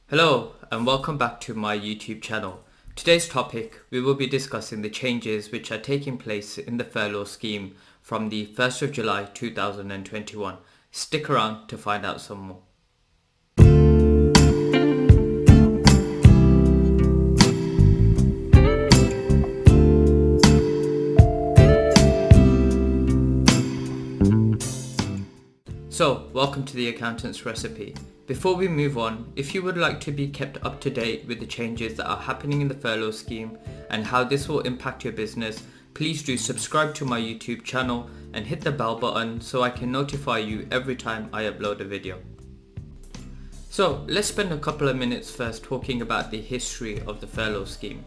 Hello and welcome back to my YouTube channel. Today's topic, we will be discussing the changes which are taking place in the furlough scheme from the 1st of July 2021. Stick around to find out some more. So, welcome to the Accountant's Recipe. Before we move on, if you would like to be kept up to date with the changes that are happening in the furlough scheme and how this will impact your business, please do subscribe to my YouTube channel and hit the bell button so I can notify you every time I upload a video. So, let's spend a couple of minutes first talking about the history of the furlough scheme.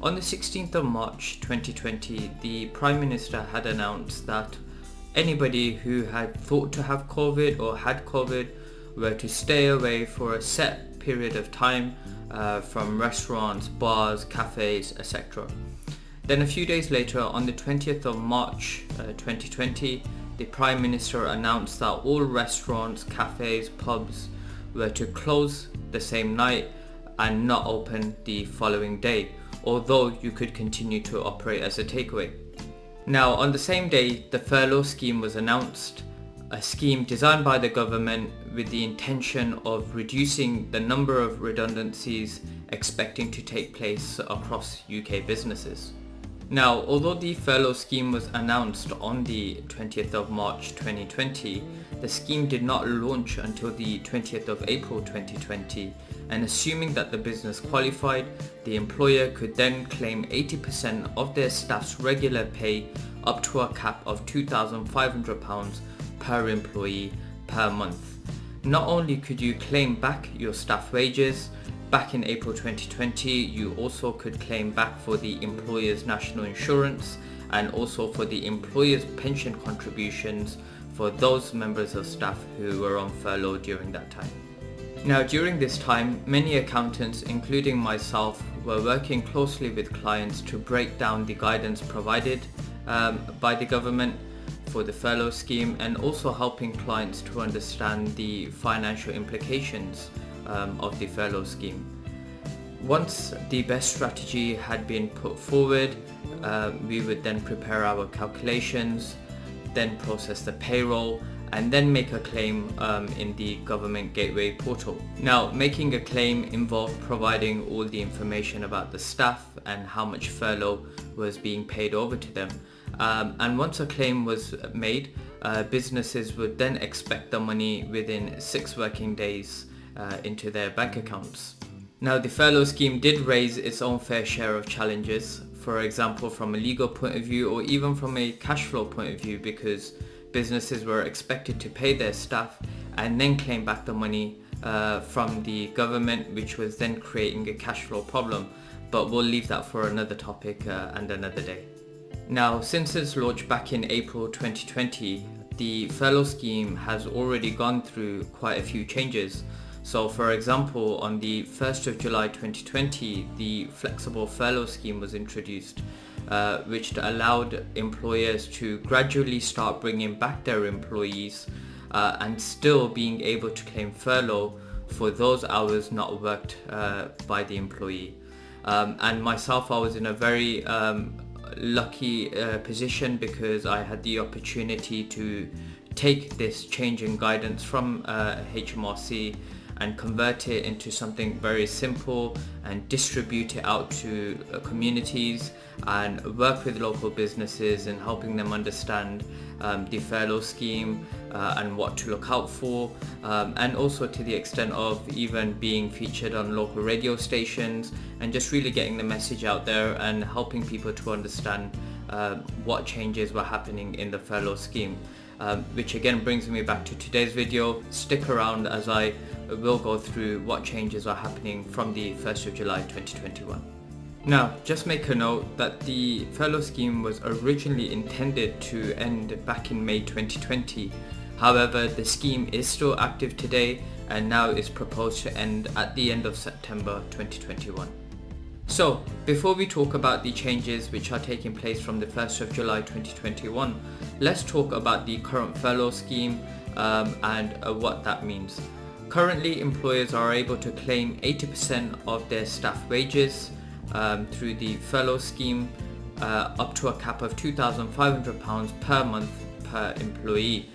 On the 16th of March 2020, the Prime Minister had announced that anybody who had thought to have COVID or had COVID were to stay away for a set period of time from restaurants, bars, cafes, etc. Then a few days later, on the 20th of March 2020, the Prime Minister announced that all restaurants, cafes, pubs were to close the same night and not open the following day, although you could continue to operate as a takeaway. Now, on the same day, the furlough scheme was announced, a scheme designed by the government with the intention of reducing the number of redundancies expecting to take place across UK businesses. Now, although the furlough scheme was announced on the 20th of March 2020, the scheme did not launch until the 20th of April 2020, and assuming that the business qualified, the employer could then claim 80% of their staff's regular pay up to a cap of £2,500 per employee per month. Not only could you claim back your staff wages, back in April 2020 you also could claim back for the employer's national insurance and also for the employer's pension contributions for those members of staff who were on furlough during that time. Now, during this time, many accountants, including myself, were working closely with clients to break down the guidance provided by the government for the furlough scheme and also helping clients to understand the financial implications of the furlough scheme. Once the best strategy had been put forward, we would then prepare our calculations, then process the payroll, and then make a claim in the government gateway portal. Now, making a claim involved providing all the information about the staff and how much furlough was being paid over to them. And once a claim was made, businesses would then expect the money within 6 working days into their bank accounts. Now, the furlough scheme did raise its own fair share of challenges, for example from a legal point of view or even from a cash flow point of view, because businesses were expected to pay their staff and then claim back the money from the government, which was then creating a cash flow problem. But we'll leave that for another topic and another day. Now, since its launch back in April 2020, the furlough scheme has already gone through quite a few changes. So for example, on the 1st of July 2020, the flexible furlough scheme was introduced, which allowed employers to gradually start bringing back their employees and still being able to claim furlough for those hours not worked by the employee. And myself, I was in a very lucky position because I had the opportunity to take this change in guidance from HMRC and convert it into something very simple and distribute it out to communities and work with local businesses and helping them understand the furlough scheme and what to look out for, and also to the extent of even being featured on local radio stations and just really getting the message out there and helping people to understand what changes were happening in the furlough scheme. Which again brings me back to today's video. Stick around as I will go through what changes are happening from the 1st of July 2021. Now, just make a note that the furlough scheme was originally intended to end back in May 2020. However, the scheme is still active today and now is proposed to end at the end of September 2021. So, before we talk about the changes which are taking place from the 1st of July 2021, let's talk about the current furlough scheme and what that means. Currently, employers are able to claim 80% of their staff wages through the furlough scheme, up to a cap of £2,500 per month per employee.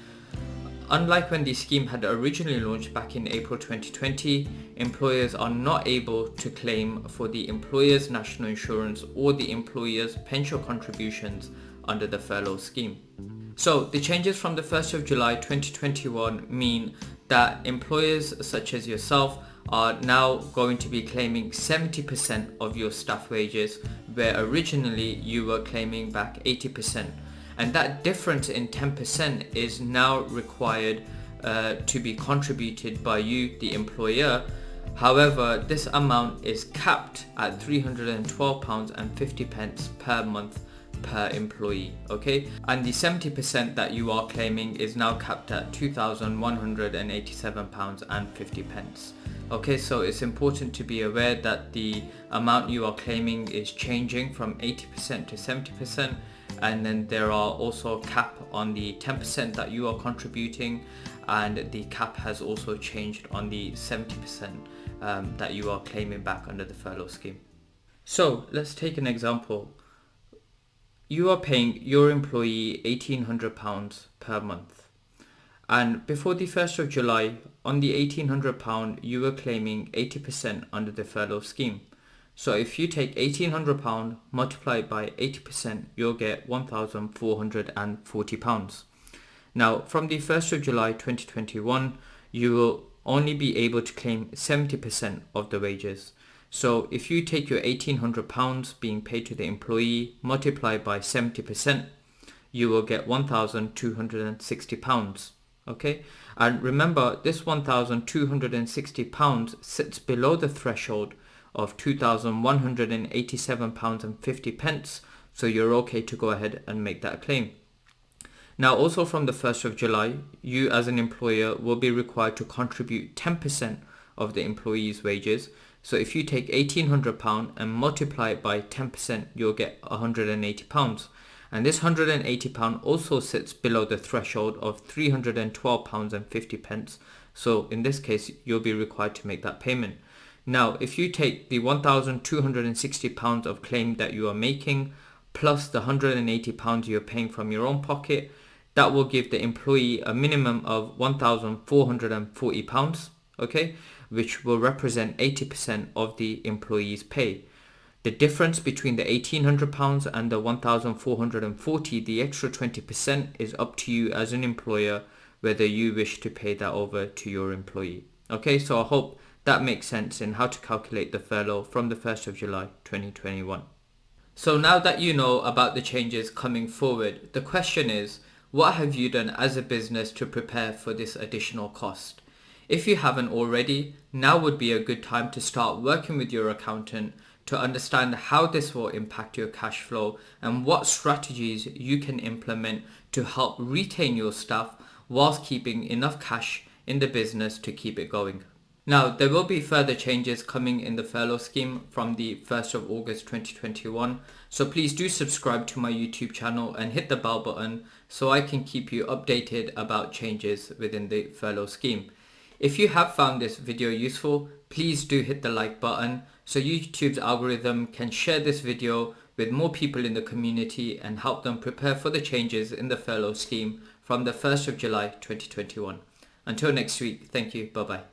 Unlike when the scheme had originally launched back in April 2020, employers are not able to claim for the employer's national insurance or the employer's pension contributions under the furlough scheme. So the changes from the 1st of July 2021 mean that employers such as yourself are now going to be claiming 70% of your staff wages, where originally you were claiming back 80%. And that difference in 10% is now required to be contributed by you, the employer. However, this amount is capped at £312.50 per month per employee, okay? And the 70% that you are claiming is now capped at £2,187.50. Okay, so it's important to be aware that the amount you are claiming is changing from 80% to 70%. And then there are also a cap on the 10% that you are contributing, and the cap has also changed on the 70% that you are claiming back under the furlough scheme. So let's take an example. You are paying your employee £1,800 per month, and before the 1st of July, on the £1,800 you were claiming 80% under the furlough scheme. So if you take £1,800 multiplied by 80%, you'll get £1,440. Now, from the 1st of July 2021, you will only be able to claim 70% of the wages. So if you take your £1,800 being paid to the employee multiplied by 70%, you will get £1,260. Okay, and remember, this £1,260 sits below the threshold of £2,187.50, so you're okay to go ahead and make that claim. Now, also from the 1st of July, you as an employer will be required to contribute 10% of the employee's wages. So if you take £1,800 and multiply it by 10%, you'll get £180. And this £180 also sits below the threshold of £312.50. So in this case, you'll be required to make that payment. Now, if you take the £1,260 of claim that you are making plus the £180 you're paying from your own pocket, that will give the employee a minimum of £1,440, okay, which will represent 80% of the employee's pay. The difference between the £1,800 and the £1,440, the extra 20%, is up to you as an employer whether you wish to pay that over to your employee. Okay, so I hope that makes sense in how to calculate the furlough from the 1st of July 2021. So now that you know about the changes coming forward, the question is, what have you done as a business to prepare for this additional cost? If you haven't already, now would be a good time to start working with your accountant to understand how this will impact your cash flow and what strategies you can implement to help retain your staff whilst keeping enough cash in the business to keep it going. Now, there will be further changes coming in the furlough scheme from the 1st of August 2021. So please do subscribe to my YouTube channel and hit the bell button so I can keep you updated about changes within the furlough scheme. If you have found this video useful, please do hit the like button so YouTube's algorithm can share this video with more people in the community and help them prepare for the changes in the furlough scheme from the 1st of July 2021. Until next week, thank you, bye bye.